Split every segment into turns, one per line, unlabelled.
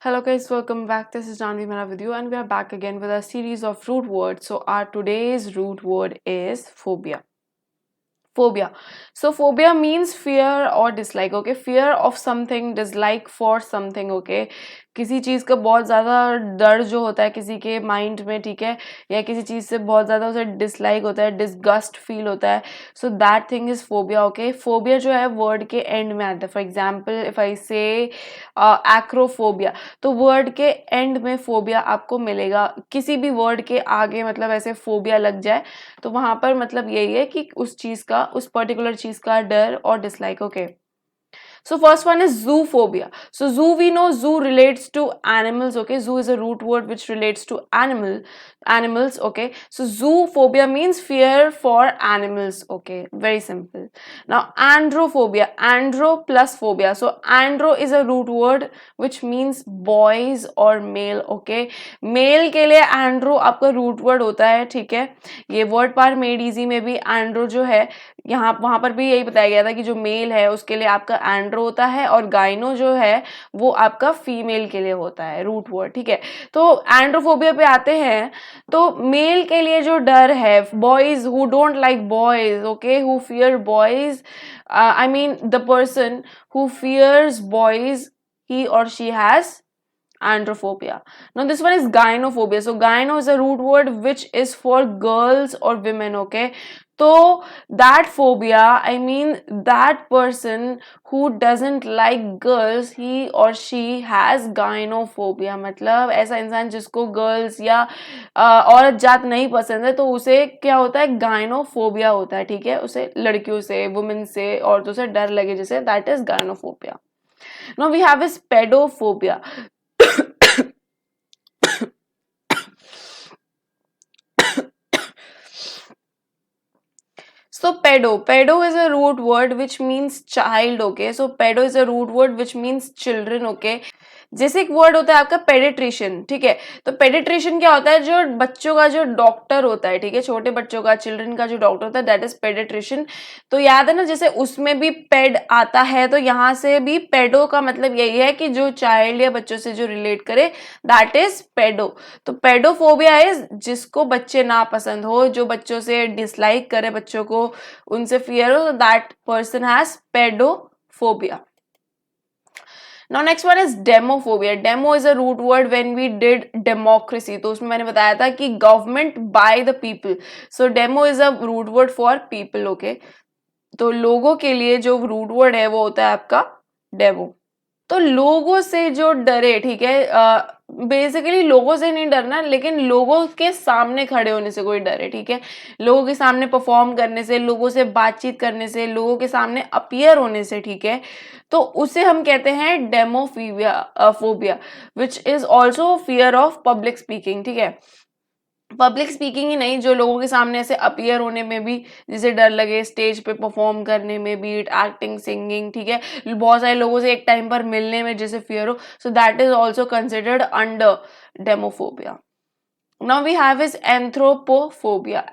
Hello guys, welcome back. This is Janvi Mera with you and we are back again with a series of root words. So our today's root word is phobia. Phobia. So phobia means fear or dislike. Okay, fear of something, dislike for something. Okay, किसी चीज़ का बहुत ज़्यादा डर जो होता है किसी के माइंड में, ठीक है, या किसी चीज़ से बहुत ज़्यादा उसे डिसलाइक होता है, डिसगस्ट फील होता है. So that thing is phobia. Okay, phobia जो है वर्ड के एंड में आता है. फॉर एग्जाम्पल इफ आई से एक्रोफोबिया, तो वर्ड के एंड में फोबिया आपको मिलेगा. किसी भी वर्ड के आगे मतलब ऐसे फोबिया लग जाए तो वहां पर मतलब यही है कि उस चीज का, उस पर्टिकुलर चीज का डर और dislike. Okay, so first one is zoophobia. So zoo, we know zoo relates to animals. Okay, zoo is a root word which relates to animals. Okay, so zoophobia means fear for animals. Okay, very simple. Now androphobia, andro plus phobia. So andro is a root word which means boys or male. Okay, male के लिए Andrew आपका root word होता है. ठीक है, ये word पार made easy में भी एंड्रो जो है, यहाँ वहां पर भी यही बताया गया था कि जो मेल है उसके लिए आपका एंड्रो होता है और गाइनो जो है वो आपका फीमेल के लिए होता है रूट वर्ड. ठीक है, तो एंड्रोफोबिया पे आते हैं. तो मेल के लिए जो डर है, boys who don't like boys, okay, who fear boys, I mean the person who fears boys, he or she has androphobia. Now this one is gynophobia. So gyno is a root word which is for girls or women. Okay, so that phobia, I mean that person who doesn't like girls, he or she has gynophobia. मतलब ऐसा इंसान जिसको girls या औरत जात नहीं पसंद है तो उसे क्या होता है, गाइनोफोबिया होता है. ठीक है, उसे लड़कियों से, वुमेन से, औरतों से डर लगे जैसे, that is gynophobia. Now we have is pedophobia. So pedo is a root word which means child. Okay, so pedo is a root word which means children. Okay, जैसे एक वर्ड होता है आपका पेडिट्रिशियन. ठीक है, तो पेडिट्रिशियन क्या होता है, जो बच्चों का जो डॉक्टर होता है. ठीक है, छोटे बच्चों का, चिल्ड्रन का जो डॉक्टर होता है, दैट इज पेडिट्रिशियन. तो याद है ना, जैसे उसमें भी पेड आता है तो यहाँ से भी पेडो का मतलब यही है कि जो चाइल्ड या बच्चों से जो रिलेट करे, दैट इज पेडो. तो पेडोफोबिया इज जिसको बच्चे ना पसंद हो, जो बच्चों से डिसलाइक करे, बच्चों को उनसे फियर हो, that person has paedophobia. Now next one is demophobia. Demo is a root word when we did democracy. तो उसमें मैंने बताया था कि government by the people. So demo is a root word for people. Okay, तो लोगों के लिए जो root word है वो होता है आपका demo. तो लोगों से जो डरे, ठीक है, बेसिकली लोगों से नहीं डरना, लेकिन लोगों के सामने खड़े होने से कोई डरे. ठीक है, लोगों के सामने परफॉर्म करने से, लोगों से बातचीत करने से, लोगों के सामने अपीयर होने से. ठीक है, तो उसे हम कहते हैं demophobia, phobia, which is also fear of public speaking. ठीक है, पब्लिक स्पीकिंग ही नहीं, जो लोगों के सामने ऐसे अपीयर होने में भी जिसे डर लगे, स्टेज पे परफॉर्म करने में भी, एक्टिंग, सिंगिंग. ठीक है, बहुत सारे लोगों से एक टाइम पर मिलने में जैसे फियर हो, so that is also considered under demophobia. Now we have is anthropophobia.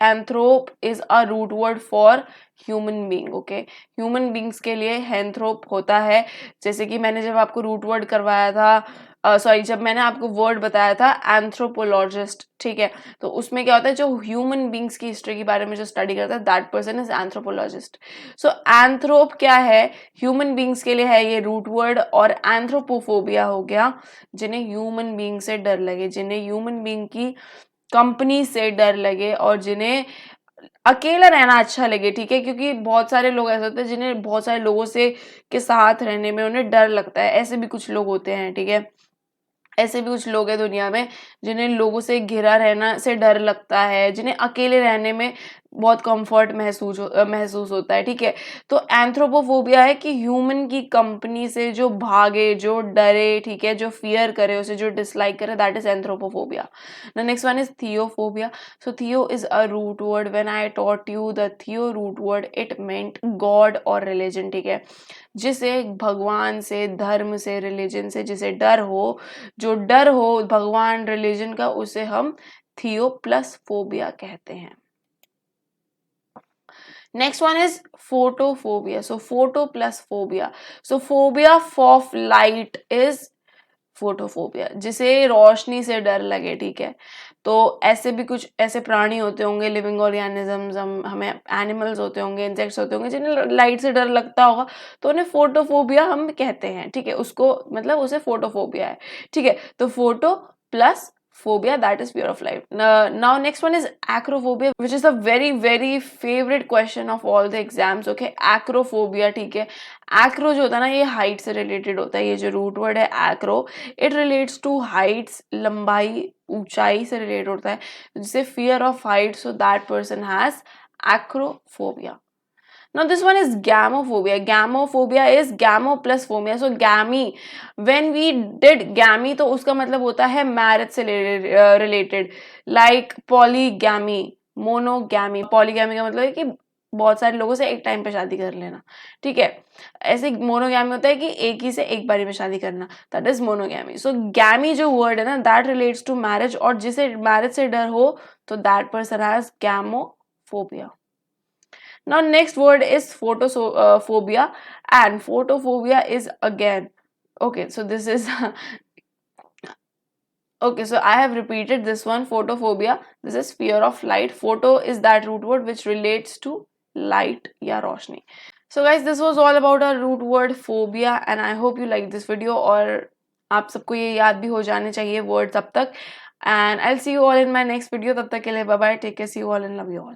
Anthrop is a root word for human being. Okay, human beings के लिए एंथ्रोप होता है. जैसे कि मैंने जब आपको रूट वर्ड करवाया था, सॉरी, जब मैंने आपको वर्ड बताया था एंथ्रोपोलॉजिस्ट. ठीक है, तो उसमें क्या होता है, जो ह्यूमन बींग्स की हिस्ट्री के बारे में जो स्टडी करता है, दैट पर्सन इज एंथ्रोपोलॉजिस्ट. सो एंथ्रोप क्या है, ह्यूमन बींग्स के लिए है ये रूट वर्ड. और एंथ्रोपोफोबिया हो गया जिन्हें ह्यूमन बींग से डर लगे, जिन्हें ह्यूमन बींग की कंपनी से डर लगे और जिन्हें अकेला रहना अच्छा लगे. ठीक है, क्योंकि बहुत सारे लोग ऐसे होते हैं जिन्हें बहुत सारे लोगों से के साथ रहने में उन्हें डर लगता है. ऐसे भी कुछ लोग होते हैं. ठीक है, ऐसे भी कुछ लोग हैं दुनिया में जिन्हें लोगों से घिरा रहना से डर लगता है, जिन्हें अकेले रहने में बहुत कंफर्ट महसूस होता है. ठीक है, तो एंथ्रोपोफोबिया है कि ह्यूमन की कंपनी से जो भागे, जो डरे, ठीक है, जो फियर करे, उसे जो डिसलाइक करे, that is anthropophobia. The next one is theophobia. So theo is a root word. When I taught you the theo root word, it meant god और रिलीजन. ठीक है, जिसे भगवान से, धर्म से, रिलीजन से जिसे डर हो, जो डर हो भगवान, रिलीजन का, उसे हम थियो प्लस फोबिया कहते हैं. Next one is photophobia. So photo plus phobia. So phobia of light is photophobia, जिसे रोशनी से डर लगे, ठीक है। तो ऐसे भी कुछ ऐसे प्राणी होते होंगे, लिविंग ऑर्गेनिजम्स, हमें एनिमल्स होते होंगे, इंसेक्ट्स होते होंगे जिन्हें लाइट से डर लगता होगा, तो उन्हें फोटोफोबिया हम कहते हैं, ठीक है। उसको मतलब उसे फोटोफोबिया है, ठीक है। तो photo plus phobia, that is fear of light. Now next one is acrophobia, which is a very favorite question of all the exams. Okay, acrophobia, ठीक है। acro जो होता है ना, ये height से related होता है। ये जो root word है acro, it relates to heights, लंबाई, ऊंचाई से related होता है। जिसे fear of height, so that person has acrophobia. Now this one is gamophobia. Gamophobia is gamo plus phobia. So gami, when we did gami, तो उसका मतलब होता है marriage से related, like polygamy, monogamy. Polygamy का मतलब है कि बहुत सारे लोगों से एक टाइम पे शादी कर लेना, ठीक है। ऐसे मोनोगैमी होता है कि एक ही से एक बारी में शादी करना, दैट इज मोनोगैमी। सो गैमी जो वर्ड है ना, दैट रिलेट्स टू मैरिज, और जिसे मैरिज से डर हो तो that person has gamophobia. Now next word is photophobia, and photophobia is again, okay, so this is okay, so I have repeated this one. Photophobia, this is fear of light. Photo is that root word which relates to light या रोशनी. So guys, this was all about our root word phobia, and I hope you like this video, और आप सबको ये याद भी हो जाने चाहिए words अब तक, and I'll see you all in my next video. तब तक के लिए bye bye, take care, see you all and love you all.